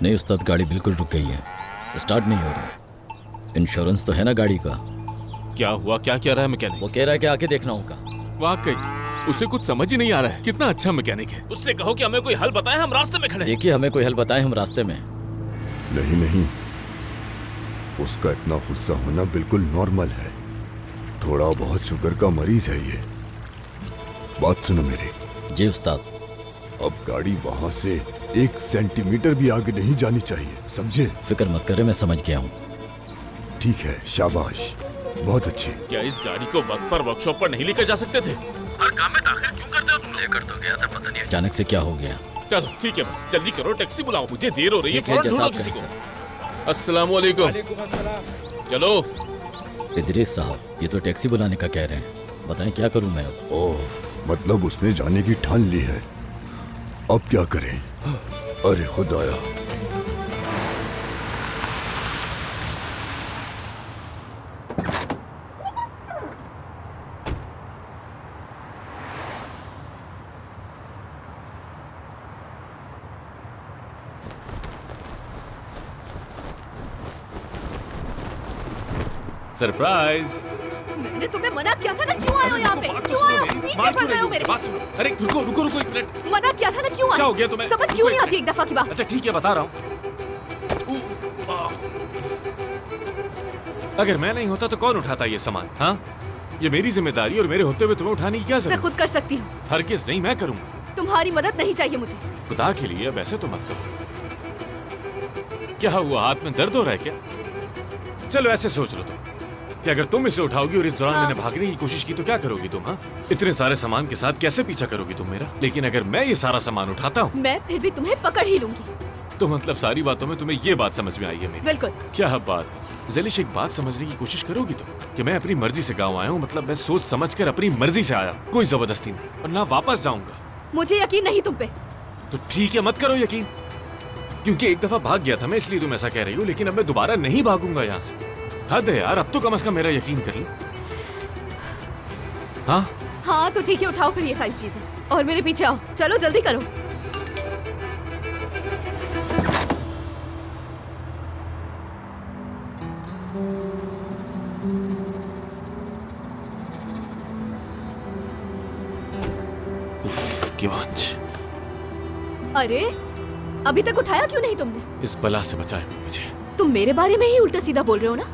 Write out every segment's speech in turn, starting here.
नहीं उस्ताद, गाड़ी बिल्कुल रुक गई है, स्टार्ट नहीं हो रही। इंश्योरेंस तो है ना गाड़ी का? क्या हुआ? क्या कह रहा है मैकेनिक? वो कह रहा है कि आके देखना होगा। वाकई उसे कुछ समझ ही नहीं आ रहा है। कितना अच्छा मैकेनिक है। उससे कहो कि हमें कोई हल बताए, हम रास्ते में खड़े। देखिए, हमें कोई हल बताए, हम रास्ते में। नहीं नहीं, उसका इतना गुस्सा होना बिल्कुल नॉर्मल है। थोड़ा बहुत शुगर का मरीज है ये। बात सुनो मेरी। जी उस्ताद। अब गाड़ी वहां से 1 सेंटीमीटर भी आगे नहीं जानी चाहिए, समझे? फिक्र मत करे, मैं समझ गया हूँ। ठीक है, शाबाश, बहुत अच्छे। क्या इस गाड़ी को वक्त पर वर्कशॉप पर नहीं लेकर जा सकते थे? हर काम में ताखिर क्यों करते हो तुम? लेकर तो गया था, पता नहीं अचानक से क्या हो गया। चलो ठीक है, बस जल्दी करो, टैक्सी बुलाओ, मुझे देर हो रही है। ठीक है, फौरन जैसा ढूंढो आप किसी कहें, को। अस्सलाम वालेकुम। चलो। इदरीस साहब, ये तो टैक्सी बुलाने का कह रहे हैं, बताएं क्या करूं मैं अब? ओह, मतलब उसने जाने की ठान ली है। अब क्या करें? अरे खुदाया। सरप्राइज। मैंने तुम्हें मना किया था ना, क्यों आए हो यहाँ पे? क्यों आए हो? पीछे पड़ रहे हो मेरे। बात सुनो। अरे रुको रुको रुको, एक मिनट। मना किया था ना, क्यों आए? क्या हो गया तुम्हें? समझ क्यों नहीं आती एक दफा की बात? अच्छा ठीक है, बता रहा हूँ। अगर मैं नहीं होता तो कौन उठाता ये सामान? हाँ, ये मेरी जिम्मेदारी और मेरे होते हुए तुम्हें उठाने की क्या मैं जरूरत? खुद कर सकती हूँ। हरगिज़ नहीं, मैं करूँगा। तुम्हारी मदद नहीं चाहिए मुझे। खुदा के लिए अब ऐसे तो मत करो। क्या हुआ, हाथ में दर्द हो रहा है क्या? चलो ऐसे सोच लो तुम कि अगर तुम इसे उठाओगी और इस दौरान मैंने भागने की कोशिश की तो क्या करोगी तुम? हाँ, इतने सारे सामान के साथ कैसे पीछा करोगी तुम मेरा? लेकिन अगर मैं ये सारा सामान उठाता हूँ मैं फिर भी तुम्हें पकड़ ही लूंगी। तो मतलब सारी बातों में तुम्हें ये बात समझ में आई है मेरी? बिल्कुल। क्या बात? ज़लिश, एक बात समझने की कोशिश करोगी तुम कि मैं अपनी मर्जी से गाँव आया हूँ, मतलब मैं सोच समझ कर अपनी मर्जी से आया, कोई जबरदस्ती नहीं, और ना वापस जाऊंगा। मुझे यकीन नहीं तुम पे। तो ठीक है, मत करो यकीन, क्योंकि एक दफा भाग गया था मैं, इसलिए तुम ऐसा कह रही हो, लेकिन अब मैं दोबारा नहीं भागूंगा यहाँ से। हद है यार, अब तो कम से कम मेरा यकीन कर लो। हाँ हाँ तो ठीक है, उठाओ फिर ये सारी चीजें और मेरे पीछे आओ। चलो जल्दी करो। अरे अभी तक उठाया क्यों नहीं तुमने? इस बला से बचाए मुझे। तुम मेरे बारे में ही उल्टा सीधा बोल रहे हो ना?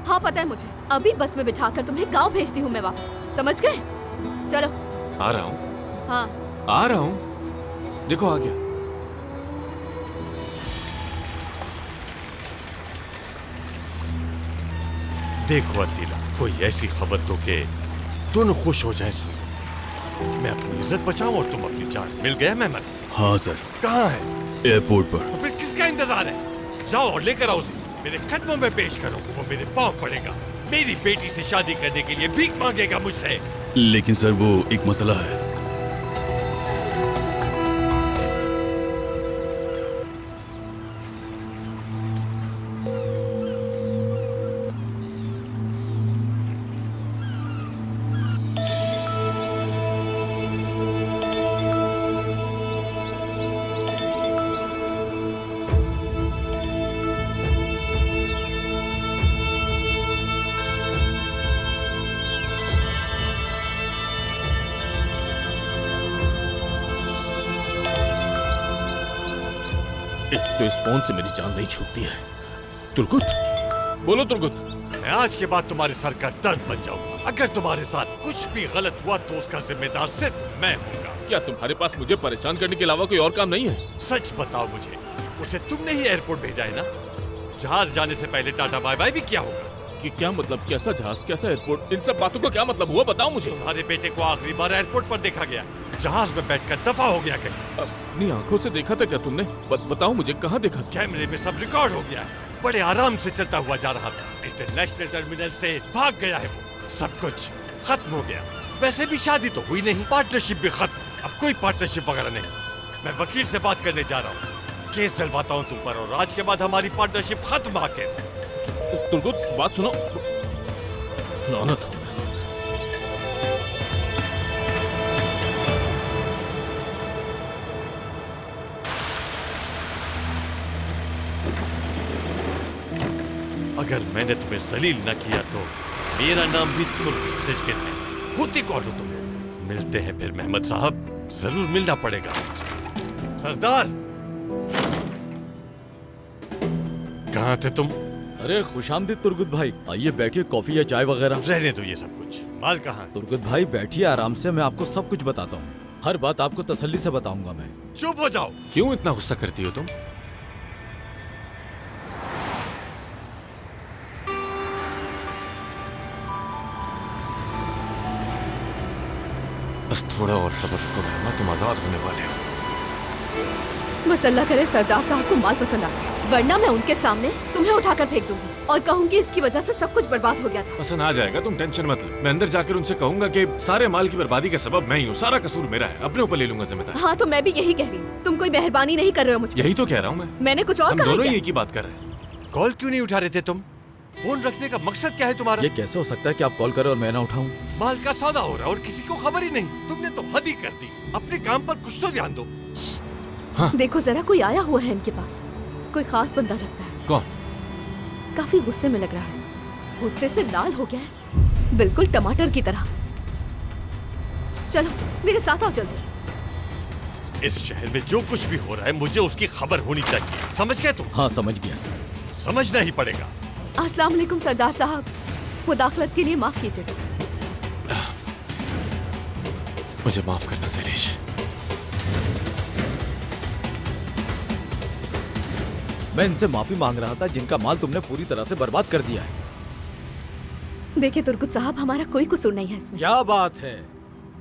हाँ पता है मुझे। अभी बस में बिठाकर तुम्हें गांव भेजती हूँ मैं वापस, समझ गए? चलो। आ रहा हूँ। हाँ आ रहा हूँ, देखो आ गया। देखो अतीला, कोई ऐसी खबर दो कि तुम खुश हो जाए सुन। मैं अपनी इज्जत बचाऊं और तुम अपनी जान। मिल गया मेहमान? हाँ सर। कहाँ है? एयरपोर्ट पर। तो फिर किसका इंतजार है? जाओ और लेकर आओ उसे, मेरे कदमों में पेश करो। वो मेरे पाँव पड़ेगा, मेरी बेटी से शादी करने के लिए भीख मांगेगा मुझसे। लेकिन सर वो एक मसला है। एक तो इस फोन से मेरी जान नहीं छूटती है। तुर्गुत, बोलो तुर्गुत। मैं आज के बाद तुम्हारे सर का दर्द बन जाऊंगा। अगर तुम्हारे साथ कुछ भी गलत हुआ तो उसका जिम्मेदार सिर्फ मैं हूँगा। क्या तुम्हारे पास मुझे परेशान करने के अलावा कोई और काम नहीं है? सच बताओ मुझे, उसे तुमने ही एयरपोर्ट भेजा है ना? जहाज जाने से पहले टाटा बाय बाय भी किया होगा। कि क्या मतलब? कैसा जहाज, कैसा एयरपोर्ट, इन सब बातों का क्या मतलब हुआ, बताओ मुझे। तुम्हारे बेटे को आखिरी बार एयरपोर्ट पर देखा गया, जहाज में बैठकर दफा हो गया कहीं। अपनी आंखों से देखा था क्या तुमने? बताओ मुझे, कहाँ देखा? कैमरे में सब रिकॉर्ड हो गया है। बड़े आराम से चलता हुआ जा रहा था, इंटरनेशनल टर्मिनल से भाग गया है वो। सब कुछ खत्म हो गया। वैसे भी शादी तो हुई नहीं, पार्टनरशिप भी खत्म। अब कोई पार्टनरशिप वगैरह नहीं। मैं वकील से बात करने जा रहा हूँ, केस दिलवाता हूँ तुम पर, और आज के बाद हमारी पार्टनरशिप खत्म। आके तुर्गुत बात सुनो। लानत हो। अगर मैंने तुम्हें जलील न किया तो मेरा नाम भी तुर्क सिजकिन है। होती कौन हो तुम लोग? मिलते हैं फिर मेहमद साहब, जरूर मिलना पड़ेगा हमसे। सरदार, कहाँ थे तुम? अरे खुशामदीद तुर्गुत भाई, आइए बैठिए, कॉफी या चाय वगैरह। रहने दो ये सब कुछ। माल कहाँ है? तुर्गुत भाई बैठिए आराम से, मैं आपको सब कुछ बताता हूँ। हर बात आपको तसल्ली से बताऊंगा मैं। चुप हो जाओ। क्यों इतना गुस्सा करती हो तुम? बस थोड़ा और सब्र करो मेहमा, तुम आजाद होने वाले हो। बस अल्लाह करे सरदार साहब को माल पसंद आ जाए, वरना मैं उनके सामने तुम्हें उठाकर फेंक दूंगी और कहूंगी इसकी वजह से सब कुछ बर्बाद हो गया था। पसंद आ जाएगा, तुम टेंशन मत लो। मैं अंदर जाकर उनसे कहूंगा कि सारे माल की बर्बादी का सबब मैं ही हूँ, सारा कसूर मेरा है, अपने ऊपर ले लूंगा जिम्मेदारी। हाँ तो मैं भी यही कह रही हूँ, तुम कोई मेहरबानी नहीं कर रहे हो मुझ पर। यही तो कह रहा हूँ मैं। मैंने कुछ और हम कहा है दोनों ही क्या? एक ही बात कर रहे हैं। कॉल क्यों नहीं उठा रहे थे तुम? फोन रखने का मकसद क्या है तुम्हारा? ये कैसे हो सकता है कि आप कॉल करें और मैं ना उठाऊं? माल का सौदा हो रहा है और किसी को खबर ही नहीं। तुमने तो हद ही कर दी। अपने काम पर कुछ तो ध्यान दो। देखो जरा, कोई आया हुआ है इनके पास, कोई खास बंदा लगता है। कौन? काफी गुस्से में लग रहा है, गुस्से से लाल हो गया है, बिल्कुल टमाटर की तरह। चलो मेरे साथ आओ जल्दी। इस शहर में जो कुछ भी हो रहा है मुझे उसकी खबर होनी चाहिए, समझ गए तुम? हाँ समझ गया। समझना ही पड़ेगा। अस्सलाम वालेकुम सरदार साहब, मुदाखलत के लिए माफ कीजिएगा। मुझे माफ करना जैलिश। मैं इनसे माफी मांग रहा था जिनका माल तुमने पूरी तरह से बर्बाद कर दिया है। देखिए तुर्कुत साहब, हमारा कोई कसूर नहीं है इसमें। क्या बात है?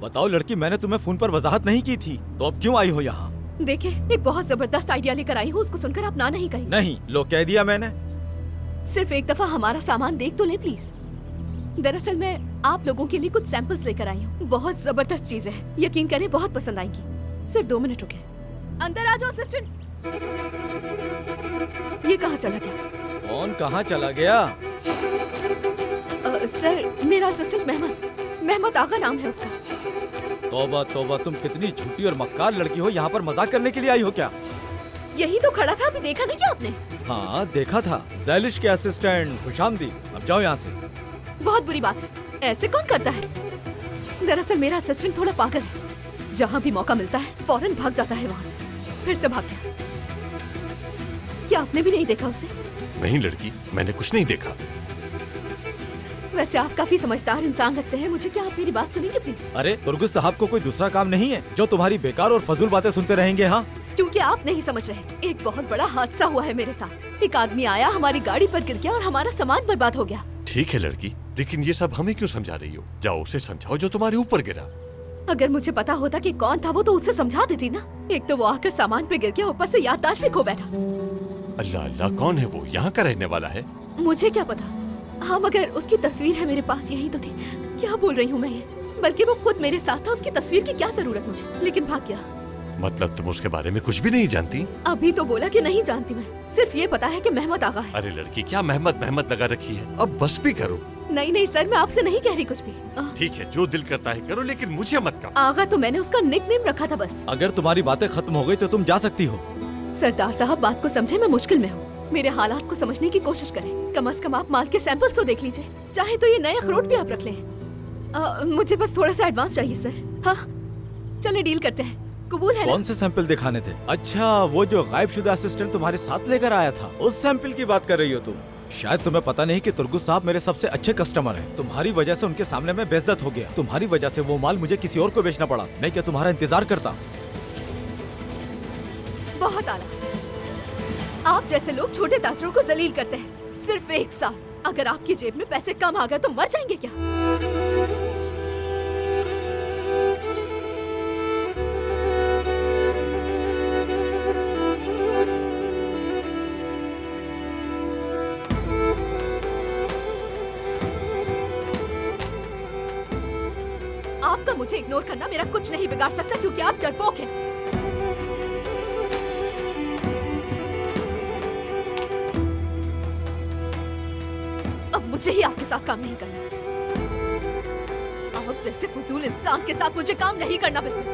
बताओ लड़की, मैंने तुम्हें फोन पर वजाहत नहीं की थी, तो अब क्यों आई हो यहाँ? देखिए एक बहुत जबरदस्त आइडिया लेकर आई हूँ, उसको सुनकर आप ना नहीं कहेंगे। नहीं, लो कह दिया मैंने। सिर्फ एक दफा हमारा सामान देख तो ले प्लीज। दरअसल मैं आप लोगों के लिए कुछ सैंपल्स लेकर आई हूँ, बहुत जबरदस्त चीजें हैं, यकीन करें बहुत पसंद आएंगी। सिर्फ 2 मिनट रुके। अंदर आ जाओ असिस्टेंट। ये कहाँ चला गया? कौन कहाँ चला गया? सर मेरा असिस्टेंट मेहमद आगा नाम है उसका। तौबा तौबा, तुम कितनी झूठी और मक्कार लड़की हो, यहाँ पर मजाक करने के लिए आई हो क्या? यही तो खड़ा था, अभी देखा नहीं क्या आपने? हाँ देखा था। जैलिश के असिस्टेंट खुशामदी, अब जाओ यहाँ से। बहुत बुरी बात है, ऐसे कौन करता है? दरअसल मेरा असिस्टेंट थोड़ा पागल है, जहाँ भी मौका मिलता है फौरन भाग जाता है वहाँ से, फिर से भाग गया। क्या आपने भी नहीं देखा उसे? नहीं लड़की, मैंने कुछ नहीं देखा। वैसे आप काफी समझदार इंसान लगते हैं मुझे, क्या आप मेरी बात सुनेंगे प्लीज? अरे तुर्गुस साहब को कोई दूसरा काम नहीं है जो तुम्हारी बेकार और फजूल बातें सुनते रहेंगे? हाँ क्योंकि आप नहीं समझ रहे, एक बहुत बड़ा हादसा हुआ है मेरे साथ। एक आदमी आया, हमारी गाड़ी पर गिर गया और हमारा सामान बर्बाद हो गया। ठीक है लड़की, लेकिन ये सब हमें क्यों समझा रही हो? जाओ उसे समझाओ जो तुम्हारे ऊपर गिरा। अगर मुझे पता होता कि कौन था वो तो उसे समझा देती ना। एक तो वो आकर सामान पे गिर गया, ऊपर से याददाश्त भी खो बैठा। अल्लाह अल्लाह, कौन है वो? यहाँ का रहने वाला है? मुझे क्या पता। हाँ मगर उसकी तस्वीर है मेरे पास, यही तो थी। क्या बोल रही हूँ मैं ये? बल्कि वो खुद मेरे साथ था, उसकी तस्वीर की क्या जरूरत मुझे? लेकिन भाग गया। मतलब तुम उसके बारे में कुछ भी नहीं जानती? अभी तो बोला कि नहीं जानती मैं, सिर्फ ये पता है कि मेहमद आगा है। अरे लड़की, क्या मेहमद लगा रखी है? अब बस भी करो। नहीं नहीं सर, मैं आपसे नहीं कह रही कुछ भी। ठीक है, जो दिल करता है करो, लेकिन मुझे मत कहो। आगा तो मैंने उसका निकनेम रखा था बस। अगर तुम्हारी बातें खत्म हो गई तो तुम जा सकती हो। सरदार साहब बात को समझे, मैं मुश्किल में हूँ, मेरे हालात को समझने की कोशिश करें। कम से कम आप माल के सैंपल्स तो देख लीजिए, चाहे तो ये नए अखरोट भी आप रख लें। मुझे बस थोड़ा सा एडवांस चाहिए सर। हाँ चले डील करते हैं, कबूल है ना? कौन से सैंपल दिखाने थे? अच्छा, वो जो गायबशुदा असिस्टेंट तुम्हारे साथ लेकर आया था, उस सैंपल की बात कर रही हो तुम। शायद तुम्हें पता नहीं कि तुर्गुस साहब मेरे सबसे अच्छे कस्टमर हैं। तुम्हारी वजह से उनके सामने मैं बेइज्जत हो गया, तुम्हारी वजह से वो माल मुझे किसी और को बेचना पड़ा। मैं क्या तुम्हारा इंतजार करता? बहुत आला। आप जैसे लोग छोटे ताजरों को जलील करते हैं। सिर्फ 1 साल, अगर आपकी जेब में पैसे कम आ गए तो मर जाएंगे क्या? आपका मुझे इग्नोर करना मेरा कुछ नहीं बिगाड़ सकता, क्योंकि आप डरपोक हैं। अब मुझे ही आपके साथ काम नहीं करना। आप जैसे फजूल इंसान के साथ मुझे काम नहीं करना बिल्कुल।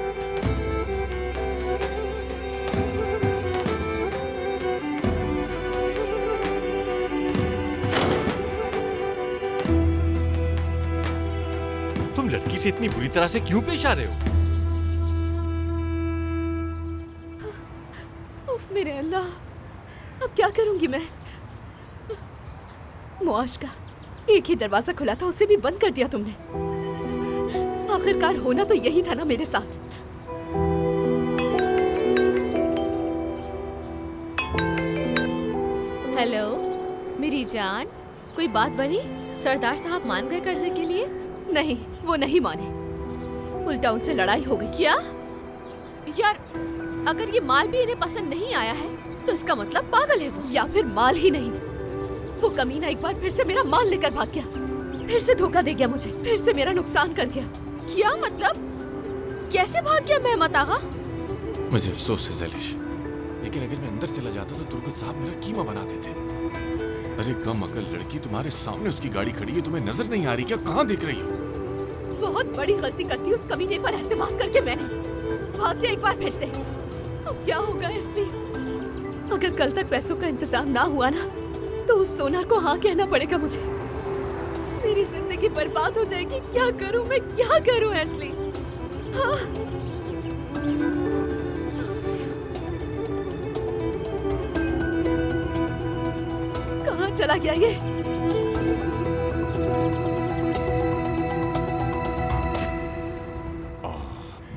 लड़की से इतनी बुरी तरह से क्यों पेश आ रहे हो? उफ मेरे अल्लाह, अब क्या करूंगी मैं? मुआश का एक ही दरवाजा खुला था, उसे भी बंद कर दिया तुमने। आखिरकार होना तो यही था ना मेरे साथ। हेलो मेरी जान, कोई बात बनी? सरदार साहब मान गए कर्जे के लिए? नहीं, वो नहीं माने, उल्टा उनसे लड़ाई हो गई। क्या? यार, अगर ये माल भी इन्हें पसंद नहीं आया है तो इसका मतलब पागल है वो। या फिर माल ही नहीं, वो कमीना एक बार फिर से मेरा माल लेकर भाग गया, फिर से धोखा दे गया मुझे, फिर से मेरा नुकसान कर गया। क्या मतलब? कैसे भाग गया मेहमत आगा? मुझे अफसोस है जलिश, लेकिन अगर मैं अंदर चला जाता तो तुर्गत साहब मेरा कीमा बना देते। अरे कम अकल लड़की, तुम्हारे सामने उसकी गाड़ी खड़ी है, तुम्हें नजर नहीं आ रही क्या? कहाँ दिख रही हो? बहुत बड़ी गलती करती उस कमीने पर एतमाद करके मैंने। भाग गया एक बार फिर से। अब क्या होगा इसलिए? अगर कल तक पैसों का इंतजाम ना हुआ ना, तो उस सोनार को हाँ कहना पड़ेगा मुझे। मेरी जिंदगी बर्बाद हो जाएगी। क्या करूं मैं, क्या करूं एस्ली? हाँ। कहाँ चला गया ये?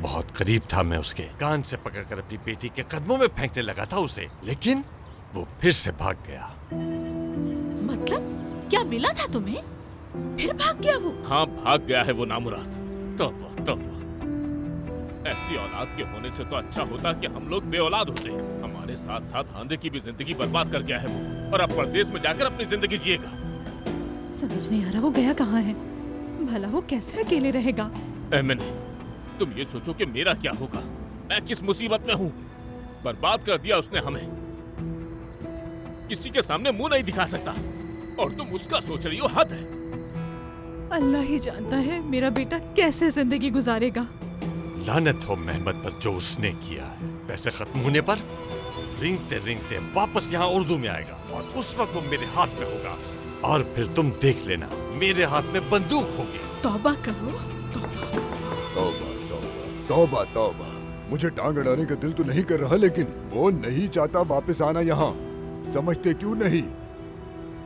बहुत करीब था मैं उसके। कान से पकड़कर अपनी बेटी के कदमों में फेंकने लगा था उसे, लेकिन वो फिर से भाग गया। मतलब क्या मिला था तुम्हें? फिर भाग गया वो? हाँ, भाग गया है वो नामुराद। तौबा तौबा, ऐसी औलाद के होने से तो अच्छा होता कि हम लोग बेऔलाद होते। हमारे साथ साथ हांदे की भी जिंदगी बर्बाद कर गया है वो, और अब परदेश में जाकर अपनी जिंदगी जिएगा। समझ नहीं आ रहा वो गया कहाँ है। भला वो कैसे अकेले रहेगा? एमिनी, तुम ये सोचो कि मेरा क्या होगा। मैं किस मुसीबत में हूँ। बर्बाद कर दिया उसने हमें, किसी के सामने मुंह नहीं दिखा सकता, और तुम उसका सोच रही हो। हद है। अल्लाह ही जानता है मेरा बेटा कैसे जिंदगी गुजारेगा। लानत हो मेहमत पर जो उसने किया है। पैसे खत्म होने पर रिंगते रिंगते वापस यहाँ उर्दू में आएगा, और उस वक्त वो मेरे हाथ में होगा, और फिर तुम देख लेना मेरे हाथ में बंदूक होगी। तौबा करो, तौबा। तौबा तौबा तौबा तौबा। मुझे टांग अड़ाने का दिल तो नहीं कर रहा, लेकिन वो नहीं चाहता वापस आना यहाँ। समझते क्यों नहीं?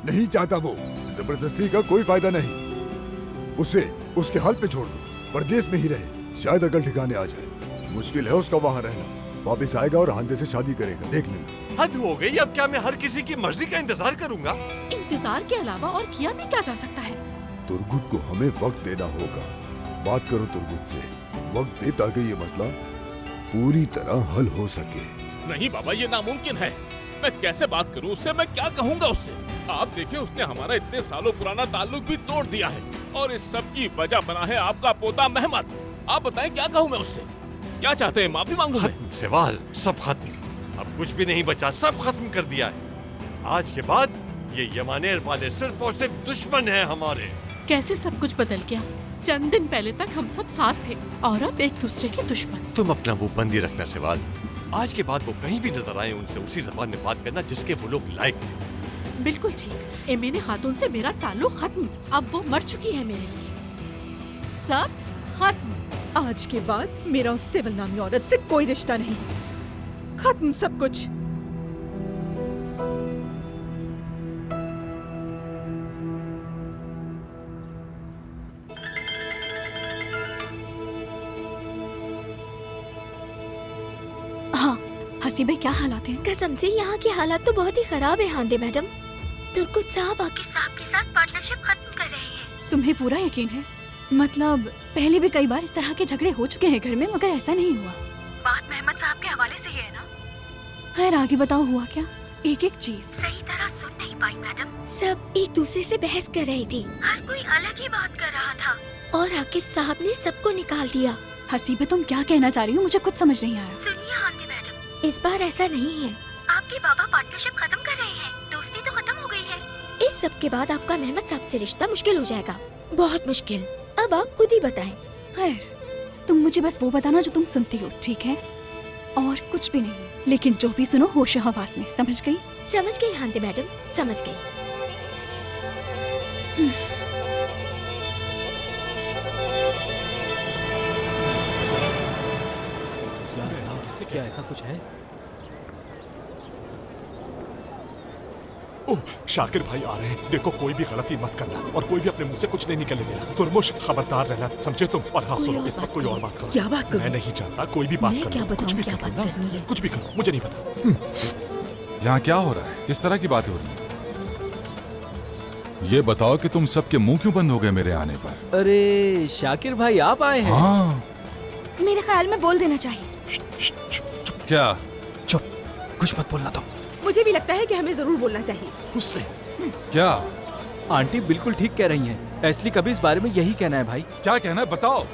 नहीं चाहता वो। जबरदस्ती का कोई फायदा नहीं। उसे उसके हाल पे छोड़ दो, परदेश में ही रहे, शायद अकल ठिकाने आ जाए। मुश्किल है उसका वहाँ रहना। वापस आएगा और हांदे से शादी करेगा, देख लेना। हद हो गई। अब क्या मैं हर किसी की मर्जी का इंतजार करूंगा? इंतजार के अलावा और किया भी क्या जा सकता है? तुर्गुत को हमें वक्त देना होगा। बात करो तुर्गुत से, वक्त दे ताकि ये मसला पूरी तरह हल हो सके। नहीं बाबा, ये नामुमकिन है। मैं कैसे बात करूं उससे? मैं क्या कहूंगा उससे? आप देखें, उसने हमारा इतने सालों पुराना ताल्लुक भी तोड़ दिया है, और इस सब की वजह बना है आपका पोता मेहमत। आप बताएं क्या कहूं मैं उससे? क्या चाहते हैं, माफी मांगू मैं? खत्म सवाल, सब खत्म। अब कुछ भी नहीं बचा, सब खत्म कर दिया है। आज के बाद ये यमानेर वाले सिर्फ और सिर्फ दुश्मन हैं हमारे। कैसे सब कुछ बदल गया? चंद दिन पहले तक हम सब साथ थे, और अब एक दूसरे के दुश्मन। तुम अपना मुंह बंदी रखना सवाल। आज के बाद वो कहीं भी नजर आए, उनसे उसी जबान में बात करना जिसके वो लोग लायक हैं। बिल्कुल ठीक। एमिने खातून से मेरा ताल्लुक खत्म। अब वो मर चुकी है मेरे लिए। सब खत्म। आज के बाद मेरा उस सिविल नामी औरत से कोई रिश्ता नहीं। खत्म सब कुछ। हाँ, हसीबे क्या हालात हैं? कसम से यहाँ के हालात तो बहुत ही खराब है हांदे मैडम। तुर्कुत साहब आकिब साहब के साथ पार्टनरशिप खत्म कर रहे हैं। तुम्हें पूरा यकीन है? मतलब पहले भी कई बार इस तरह के झगड़े हो चुके हैं घर में, मगर ऐसा नहीं हुआ। बात मेहमत साहब के हवाले से ही है ना? खैर आगे बताओ, हुआ क्या? एक एक चीज सही तरह सुन नहीं पाई मैडम। सब एक दूसरे से बहस कर रही थी, हर कोई अलग ही बात कर रहा था, और आकिब साहब ने सबको निकाल दिया। हसीबे, तुम क्या कहना चाह रही हो? मुझे कुछ समझ नहीं आया। सुनिए हांदे मैडम, इस बार ऐसा नहीं है। आपके बाबा पार्टनरशिप खत्म कर रहे हैं, दोस्ती तो खत्म हो गई है। इस सब के बाद आपका मेहमत साहब से रिश्ता मुश्किल हो जाएगा, बहुत मुश्किल। अब आप खुद ही बताएं। खैर, तुम मुझे बस वो बताना जो तुम सुनती हो, ठीक है? और कुछ भी नहीं, लेकिन जो भी सुनो होश हवास में। समझ गई? समझ गई हांदे मैडम, समझ गई। क्या ऐसा कुछ है? ओह, शाकिर भाई आ रहे हैं। देखो कोई भी गलती मत करना और कोई भी अपने मुंह से कुछ नहीं निकलने देना। तुरमुश खबरदार रहना, समझे तुम? और हाँ सुनो, इस वक्त कोई और बात करो। क्या बात करूं? मैं नहीं जानता, कोई भी बात मैं करो। क्या बताऊं, कुछ भी क्या करो बात ना, करनी है? कुछ भी करो, मुझे नहीं पता। यहाँ क्या हो रहा है? किस तरह की बातें हो रही हैं? ये बताओ कि तुम सबके मुंह क्यों बंद हो गए मेरे आने पर? अरे शाकिर भाई आप आए हैं? हाँ। मेरे ख्याल में बोल देना चाहिए। क्या? चुप, कुछ मत बोलना तुम। मुझे भी लगता है कि हमें जरूर बोलना चाहिए। उसने क्या? आंटी बिल्कुल ठीक कह रही हैं। एसली का भी इस बारे में यही कहना है भाई। क्या कहना है बताओ।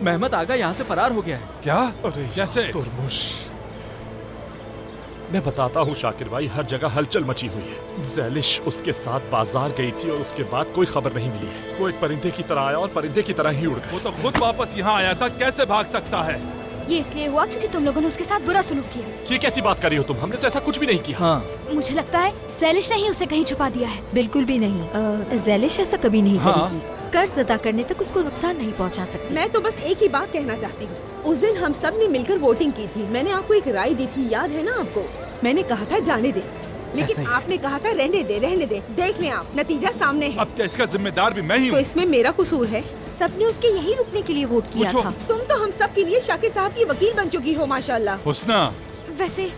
मेहमत आगा यहाँ से फरार हो गया है। क्या? अरे कैसे? तुरमुश, मैं बताता हूँ शाकिर भाई, हर जगह हलचल मची हुई है। ज़ैलिश उसके साथ बाजार गई थी और उसके बाद कोई खबर नहीं मिली है। वो एक परिंदे की तरह आया और परिंदे की तरह ही उड़ गया। वो तो खुद वापस यहाँ आया था, कैसे भाग सकता है? ये इसलिए हुआ क्योंकि तुम लोगों ने उसके साथ बुरा सलूक किया। ये कैसी बात कर रही हो तुम? हमने तो ऐसा कुछ भी नहीं किया। हाँ। मुझे लगता है ज़ैलिश ने ही उसे कहीं छुपा दिया है। बिल्कुल भी नहीं। ज़ैलिश ऐसा कभी नहीं हाँ। करेगी। कर्ज अदा करने तक उसको नुकसान नहीं पहुंचा सकती। मैं तो बस एक ही बात कहना चाहती हूँ। उस दिन हम सब ने मिलकर वोटिंग की थी। मैंने आपको एक राय दी थी, याद है ना आपको? मैंने कहा था जाने दे, ऐसा लेकिन ही आपने कहा था रहने दे, रहने दे। देख लें आप, नतीजा सामने है। अब क्या इसका जिम्मेदार भी मैं ही तो हूँ? इसमें मेरा कसूर है? सबने उसके यही रुकने के लिए वोट किया पूछो। था। तुम तो हम सब के लिए शाकिर साहब की वकील बन चुकी हो माशाल्लाह। हुस्ना, वैसे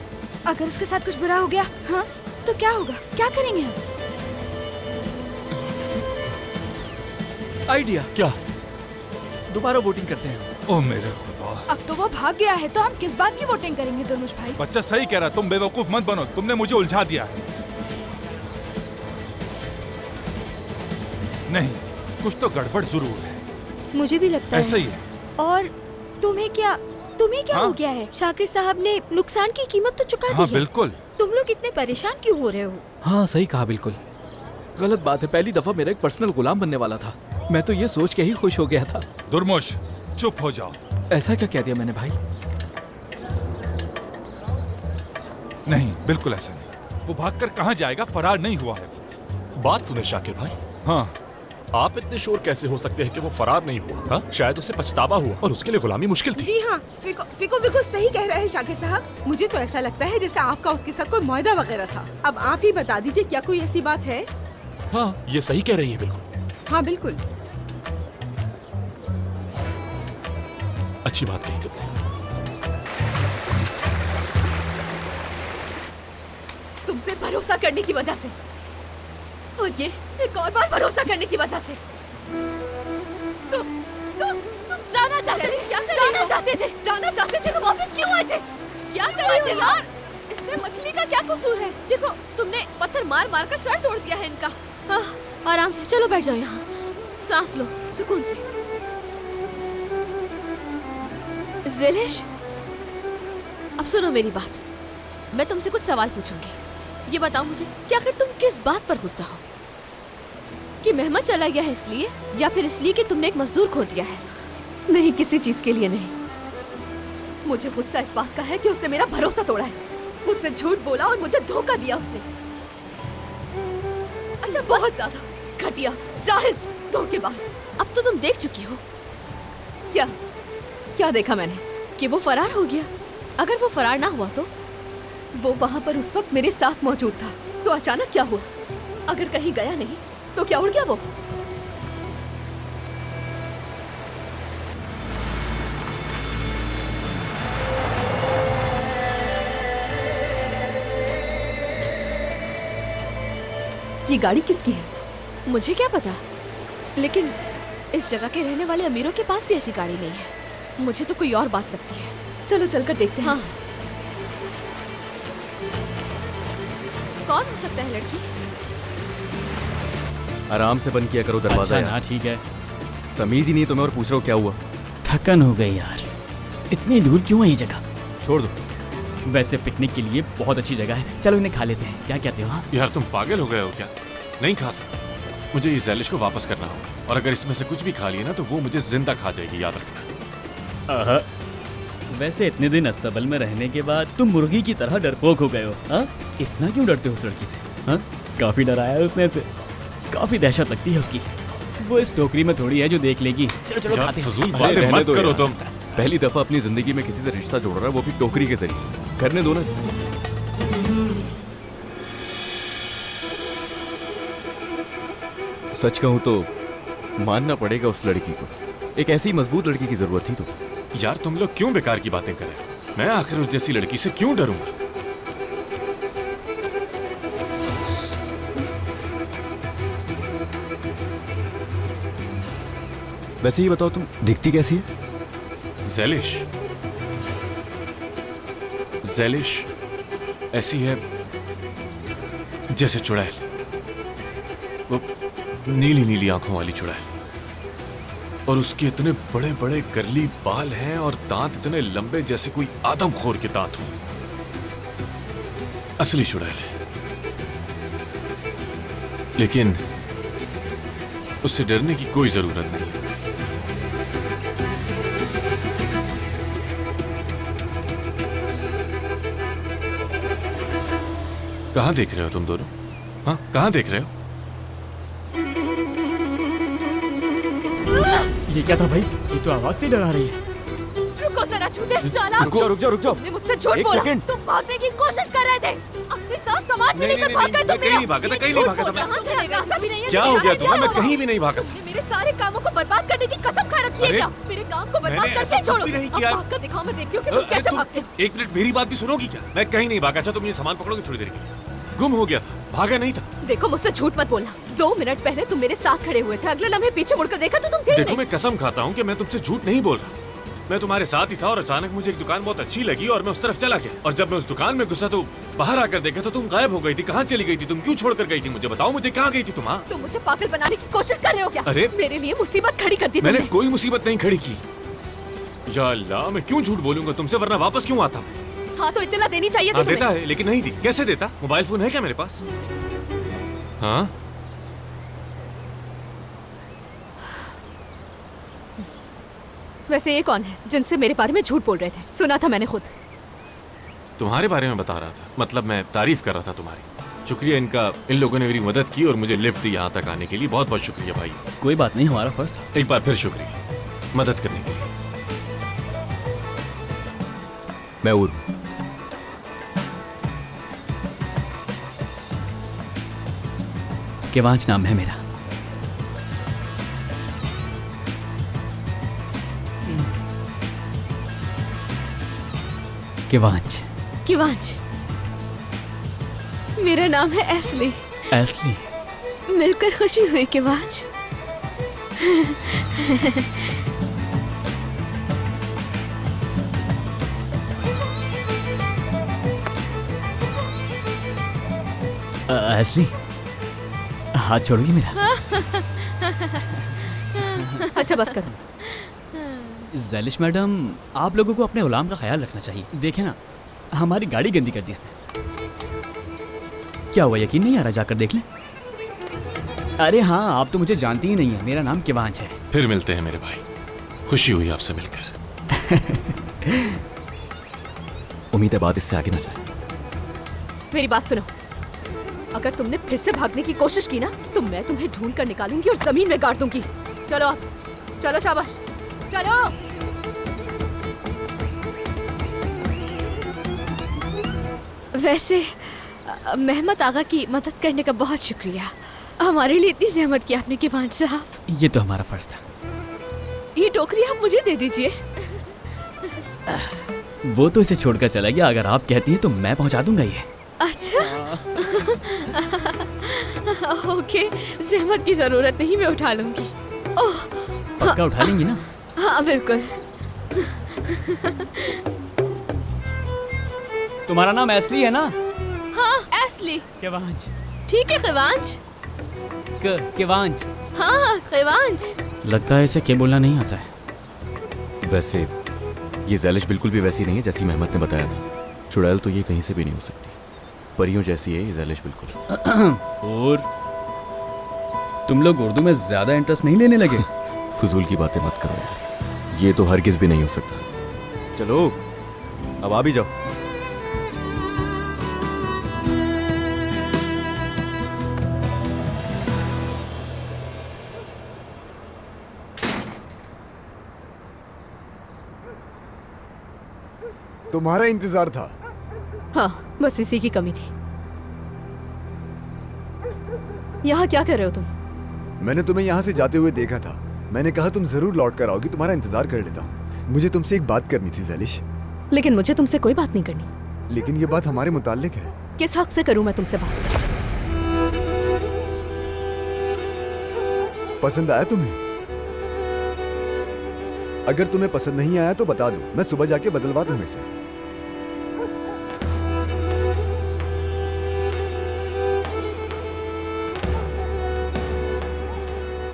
अगर उसके साथ कुछ बुरा हो गया, हाँ, तो क्या होगा? क्या करेंगे हम? आइडिया। क्या? दोबारा वोटिंग करते हैं। ओ मेरे खुदा। अब तो वो भाग गया है, तो हम किस बात की वोटिंग करेंगे तुरमुश भाई? बच्चा सही कह रहा, तुम बेवकूफ मत बनो, तुमने मुझे उलझा दिया है। नहीं, कुछ तो गड़बड़ जरूर है। मुझे भी लगता है ऐसा ही है। और तुम्हें क्या हाँ? हो गया है? शाकिर साहब ने नुकसान की कीमत तो चुका हाँ दी है। बिल्कुल। तुम लोग इतने परेशान क्यों हो रहे हो? हाँ सही कहा, बिल्कुल गलत बात है। पहली दफा मेरा एक पर्सनल गुलाम बनने वाला था। मैं तो ये सोच के ही खुश हो गया था। दुर्मुश, चुप हो जाओ। ऐसा क्या कह दिया मैंने भाई? नहीं, बिल्कुल ऐसा नहीं। वो भागकर कहाँ जाएगा? फरार नहीं हुआ है। बात सुने शाकिर भाई। हाँ। आप इतने शोर कैसे हो सकते हैं कि वो फरार नहीं हुआ? हाँ? शायद उसे पछतावा हुआ और उसके लिए गुलामी मुश्किल थी। जी हाँ, फिको सही कह रहे हैं शाकिर साहब। मुझे तो ऐसा लगता है जैसे आपका उसके साथ कोई मुआहदा वगैरह था। अब आप ही बता दीजिए, क्या कोई ऐसी बात है? हाँ, ये सही कह रही है बिल्कुल। हाँ बिल्कुल। अच्छी बात कही तुमने। तुम पे भरोसा करने की वजह से, और ये एक और बार भरोसा करने की वजह से। तुम जाना चाहते थे, जाना चाहते थे तो वापस क्यों आए थे? क्या कर रहे हो यार? इसमें मछली का क्या कसूर है? देखो तुमने पत्थर मार मार कर सर तोड़ दिया है इनका। आराम से चलो, बैठ जाओ यहाँ, सांस लो सुकून से। ज़ैलिश, अब सुनो मेरी बात। मैं तुमसे कुछ सवाल पूछूंगी। ये बताओ मुझे कि आखिर तुम किस बात पर गुस्सा हो? कि मेहमान चला गया है इसलिए, या फिर इसलिए कि तुमने एक मजदूर खो दिया है? नहीं, किसी चीज के लिए नहीं। मुझे गुस्सा इस बात का है कि उसने मेरा भरोसा तोड़ा है, मुझसे झूठ बोला और मुझे धोखा दिया उसने। अच्छा, बहुत ज्यादा घटिया, जाहिल, धोखेबाज। अब तो तुम देख चुकी हो। क्या देखा मैंने? कि वो फरार हो गया। अगर वो फरार ना हुआ तो? वो वहाँ पर उस वक्त मेरे साथ मौजूद था, तो अचानक क्या हुआ? अगर कहीं गया नहीं तो क्या उड़ गया वो? ये गाड़ी किसकी है? मुझे क्या पता, लेकिन इस जगह के रहने वाले अमीरों के पास भी ऐसी गाड़ी नहीं है। मुझे तो कोई और बात लगती है। चलो चलकर देखते हैं। हाँ। कौन हो सकता है लड़की? आराम से बंद किया करो दरवाजा। अच्छा, ना ठीक है। तमीज ही नहीं तुम्हें और पूछ रहे हो क्या हुआ? थकन हो गई यार, इतनी दूर क्यों है ये जगह? छोड़ दो। वैसे पिकनिक के लिए बहुत अच्छी जगह है, चलो इन्हें खा लेते हैं। क्या कहते हो? यार तुम पागल हो गए हो क्या? नहीं खा सकता। मुझे ये ज़ैलिश को वापस करना होगा, और अगर इसमें से कुछ भी खा लिया ना तो वो मुझे जिंदा खा जाएगी, याद रखना। वैसे इतने दिन अस्तबल में रहने के बाद तुम मुर्गी की तरह डरपोक हो गए हो। हाँ, इतना क्यों डरते हो उस लड़की से? हाँ, काफी डराया है उसने से, काफी दहशत लगती है उसकी। वो इस टोकरी में थोड़ी है जो देख लेगी। चलो चलो खाते हैं। फजूल बातें मत करो तुम। पहली दफा अपनी जिंदगी में किसी से रिश्ता जोड़ रहा है, वो भी टोकरी के जरिए। करने दो ना इसे। सच कहूं तो मानना पड़ेगा उस लड़की को, एक ऐसी मजबूत लड़की की जरूरत थी। तो यार तुम लोग क्यों बेकार की बातें कर रहे हो? मैं आखिर उस जैसी लड़की से क्यों डरूंगा? वैसे ही बताओ, तुम दिखती कैसी है? ज़ैलिश ऐसी है जैसे चुड़ैल, वो नीली नीली आंखों वाली चुड़ैल, और उसके इतने बड़े बड़े करली बाल हैं और दांत इतने लंबे जैसे कोई आदमखोर के दांत हो। असली चुड़ैल है, लेकिन उससे डरने की कोई जरूरत नहीं। कहां देख रहे हो तुम दोनों? हाँ, कहां देख रहे हो? ये क्या था भाई? ये तो आवाज से डरा रही है। रुको जरा छूटे, चालाक। रुक जाओ। तुमने मुझसे झूठ एक बोला। सेकंड। तुम भागने की कोशिश कर रहे थे। अपने साथ सामान भी लेकर भाग गए। मैं कहीं नहीं भागा था, कहीं नहीं भागा था मैं। कहां चले गए? ऐसा भी नहीं है। क्या हो गया तुम्हें? मैं कहीं भी नहीं भागा। तुमने मेरे सारे कामों को बर्बाद करने की कसम खा रखी है अरे, क्या? मेरे काम को बर्बाद मैंने करके ऐसा कुछ छोड़ो। भी नहीं अब किया। भाग कर दिखाओ, मैं देखती हूँ कि तुम कैसे भागते हो। एक मिनट मेरी बात भी सुनोगी क्या? मैं कहीं नहीं भागा। अच्छा तुम ये सामान पकड़ोगे थोड़ी देर के लिए? गुम हो गया था, भागा नहीं था। देखो मुझसे झूठ मत बोलना। 2 मिनट पहले तुम मेरे साथ खड़े हुए थे, अगले लम्हे पीछे मुड़कर देखा तो तुम थे देखो नहीं। मैं कसम खाता हूँ कि मैं तुमसे झूठ नहीं बोल रहा। मैं तुम्हारे साथ ही था और अचानक मुझे एक दुकान बहुत अच्छी लगी और मैं उस तरफ चला गया, और जब मैं उस दुकान में घुसा तो बाहर आकर देखा तो तुम गायब हो गई थी। कहाँ चली गई थी तुम? क्यों छोड़कर गई थी? मुझे बताओ, मुझे कहाँ गई थी तुम? हाँ, तुम मुझे पागल बनाने की कोशिश कर रहे हो क्या? अरे, मेरे लिए मुसीबत खड़ी कर दी मैंने तुमने। कोई मुसीबत नहीं खड़ी की। या अल्लाह, मैं क्यों झूठ बोलूंगा तुमसे, वरना वापस क्यों आता? हाँ तो इत्तला देनी चाहिए थी हाँ तुम्हें। देता है, लेकिन नहीं दी। कैसे देता? मोबाइल फोन है क्या मेरे पास? हाँ, वैसे ये कौन है जिनसे मेरे बारे में झूठ बोल रहे थे? सुना था मैंने खुद। तुम्हारे बारे में बता रहा था, मतलब मैं तारीफ कर रहा था तुम्हारी। शुक्रिया इनका, इन लोगों ने मेरी मदद की और मुझे लिफ्ट दी यहाँ तक आने के लिए। बहुत बहुत शुक्रिया भाई। कोई बात नहीं, हमारा फर्ज था। एक बार फिर शुक्रिया मदद करने के लिए। मैं उर केवांच नाम है मेरा। केवांच। किवांच। मेरा नाम है एस्ली। एस्ली। मिलकर खुशी हुई किवांच। एस्ली, हाथ छोड़ोगी मेरा? अच्छा बस करो। ज़ैलिश मैडम, आप लोगों को अपने गुलाम का ख्याल रखना चाहिए। देखे ना, हमारी गाड़ी गंदी कर दी इसने। क्या हुआ, यकीन नहीं आ रहा? जाकर देख लें। अरे हाँ, आप तो मुझे जानती ही नहीं है। मेरा नाम किवांच है। फिर मिलते हैं मेरे भाई, खुशी हुई आपसे मिलकर। उम्मीद है बात इससे आगे ना जाए। मेरी बात सुनो, अगर तुमने फिर से भागने की कोशिश की ना तो मैं तुम्हें ढूंढ कर निकालूंगी और जमीन में गाड़ दूंगी। चलो आप, चलो शाबाश, चलो। वैसे मेहमत आगा की मदद करने का बहुत शुक्रिया। हमारे लिए इतनी जहमत की आपने किवांच साहब। ये तो हमारा फर्ज था। ये टोकरी आप मुझे दे दीजिए। वो तो इसे छोड़कर चला गया। अगर आप कहती हैं तो मैं पहुंचा दूंगा ये। अच्छा। ओके, जहमत की जरूरत नहीं, मैं उठा लूंगी। ओह, पक्का उठा लेंगी ना? हाँ बिल्कुल। तुम्हारा नाम एस्ली है ना? हाँ एस्ली। केवांच। ठीक है किवांच। केवांच। हाँ किवांच। लगता है इसे क्या बोलना नहीं आता है। वैसे ये ज़ैलिश बिल्कुल भी वैसी नहीं है जैसी मेहमत ने बताया था। चुड़ैल तो ये कहीं से भी नहीं हो सकती। परियों जैसी है ये ज़ैलिश बिल्कुल। और तुम लोग उर्दू में ज्यादा इंटरेस्ट नहीं लेने लगे? फजूल की बातें मत करो यार, ये तो हरगिज भी नहीं हो सकता। चलो अब आ भी जाओ। तुम्हारा इंतजार था। हाँ, बस इसी की कमी थी। यहाँ क्या कर रहे हो तुम? मैंने तुम्हें यहाँ से जाते हुए देखा था। मैंने कहा तुम जरूर लौट कर आओगी, तुम्हारा इंतजार कर लेता हूँ। मुझे तुमसे एक बात करनी थी ज़ैलिश। लेकिन मुझे तुमसे कोई बात नहीं करनी। लेकिन ये बात हमारे मुताल्लिक है। किस हक से करूँ मैं तुमसे बात? पसंद आया तुम्हें? अगर तुम्हें पसंद नहीं आया तो बता दो, मैं सुबह जाके बदलवा दूं इसे।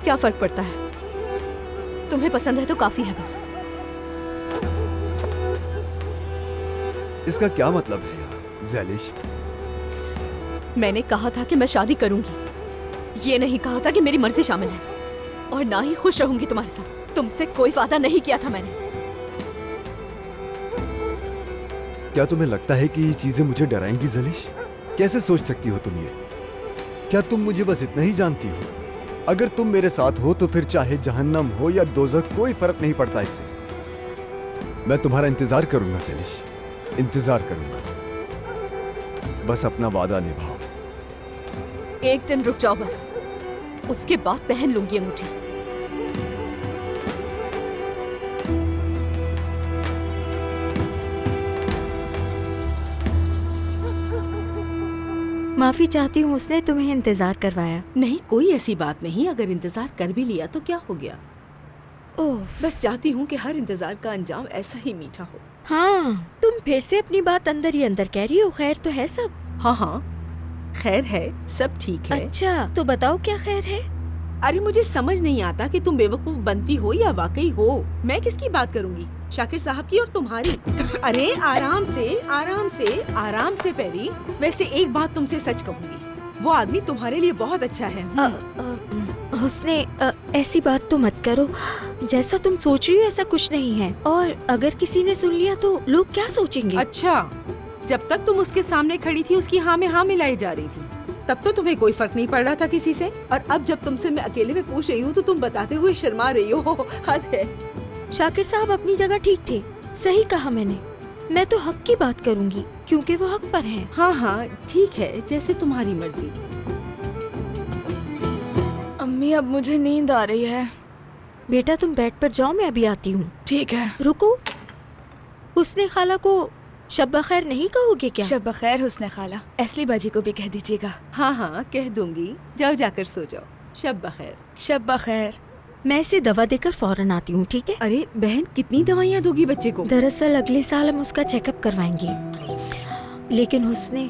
क्या फर्क पड़ता है? तुम्हें पसंद है तो काफी है बस। इसका क्या मतलब है यार ज़ैलिश? मैंने कहा था कि मैं शादी करूंगी, ये नहीं कहा था कि मेरी मर्जी शामिल है। और ना ही खुश रहूंगी तुम्हारे साथ। तुमसे कोई वादा नहीं किया था मैंने। क्या तुम्हें लगता है कि ये चीजें मुझे डराएंगी ज़ैलिश? कैसे सोच सकती हो तुम ये? क्या तुम मुझे बस इतना ही जानती हो? अगर तुम मेरे साथ हो तो फिर चाहे जहन्नम हो या दोज़ख, कोई फर्क नहीं पड़ता इससे। मैं तुम्हारा इंतजार करूंगा ज़ैलिश, इंतजार करूंगा। बस अपना वादा निभाओ। एक दिन रुक जाओ बस, उसके बाद पहन लूंगी अंगूठी। माफी चाहती हूँ, उसने तुम्हें इंतजार करवाया। नहीं, कोई ऐसी बात नहीं। अगर इंतजार कर भी लिया तो क्या हो गया? ओह, बस चाहती हूँ कि हर इंतजार का अंजाम ऐसा ही मीठा हो। हाँ, तुम फिर से अपनी बात अंदर ही अंदर कह रही हो। खैर तो है सब? हाँ हाँ, खैर है, सब ठीक है। अच्छा, तो बताओ क्या खैर है? अरे मुझे समझ नहीं आता कि तुम बेवकूफ बनती हो या वाकई हो। मैं किसकी बात करूंगी, शाकिर साहब की और तुम्हारी? अरे आराम से, आराम से, आराम से पैरी। वैसे एक बात तुमसे सच कहूंगी, वो आदमी तुम्हारे लिए बहुत अच्छा है। उसने ऐसी बात तो मत करो। जैसा तुम सोच रही हो ऐसा कुछ नहीं है। और अगर किसी ने सुन लिया तो लोग क्या सोचेंगे? अच्छा, जब तक तुम उसके सामने खड़ी थी उसकी हाँ में हाँ मिलाई जा रही थी, तब तो तुम्हें कोई फर्क नहीं पड़ रहा था किसी से। और अब जब तुमसे मैं अकेले में पूछ रही हूँ तो तुम बताते हुए शर्मा रही हो। हद है। शाकिर साहब अपनी जगह ठीक थे, सही कहा मैंने। मैं तो हक की बात करूंगी क्योंकि वो हक पर हैं। हाँ हाँ ठीक है, जैसे तुम्हारी मर्जी। अम्मी अब मुझे नींद आ रही है। बेटा तुम बेड पर जाओ, मैं अभी आती हूँ। ठीक है। रुको, उसने खाला को शब बखैर नहीं कहोगे क्या? शब बखैर हुस्ने खाला, असली बाजी को भी कह दीजिएगा। हाँ हाँ कह दूंगी, जाओ जाकर सो जाओ। शब बखैर। शब बखैर। मैं इसे दवा देकर फौरन आती हूँ, ठीक है? अरे बहन, कितनी दवाइयाँ दोगी बच्चे को? दरअसल अगले साल हम उसका चेकअप करवाएंगे। लेकिन उसने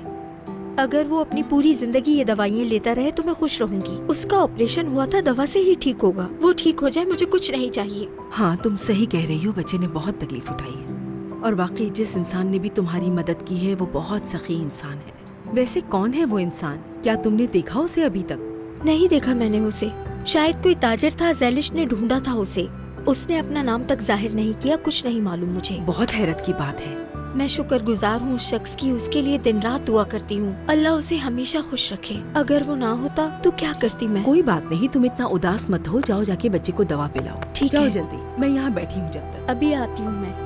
अगर वो अपनी पूरी जिंदगी ये दवाइयाँ लेता रहे तो मैं खुश रहूंगी। उसका ऑपरेशन हुआ था, दवा से ही ठीक होगा। वो ठीक हो जाए, मुझे कुछ नहीं चाहिए। हाँ तुम सही कह रही हो, बच्चे ने बहुत तकलीफ उठाई है। और वाकई जिस इंसान ने भी तुम्हारी मदद की है वो बहुत सखी इंसान है। वैसे कौन है वो इंसान? क्या तुमने देखा उसे अभी तक? नहीं देखा मैंने उसे। शायद कोई ताजिर था, ज़ैलिश ने ढूंढा था उसे। उसने अपना नाम तक जाहिर नहीं किया, कुछ नहीं मालूम मुझे। बहुत हैरत की बात है। मैं शुक्रगुजार हूँ उस शख्स की, उसके लिए दिन रात दुआ करती हूँ। अल्लाह उसे हमेशा खुश रखे। अगर वो ना होता तो क्या करती मैं? कोई बात नहीं, तुम इतना उदास मत हो। जाओ जाके बच्चे को दवा पिलाओ। ठीक जाओ है। जल्दी, मैं यहाँ बैठी हूँ जब तक। अभी आती हूँ मैं।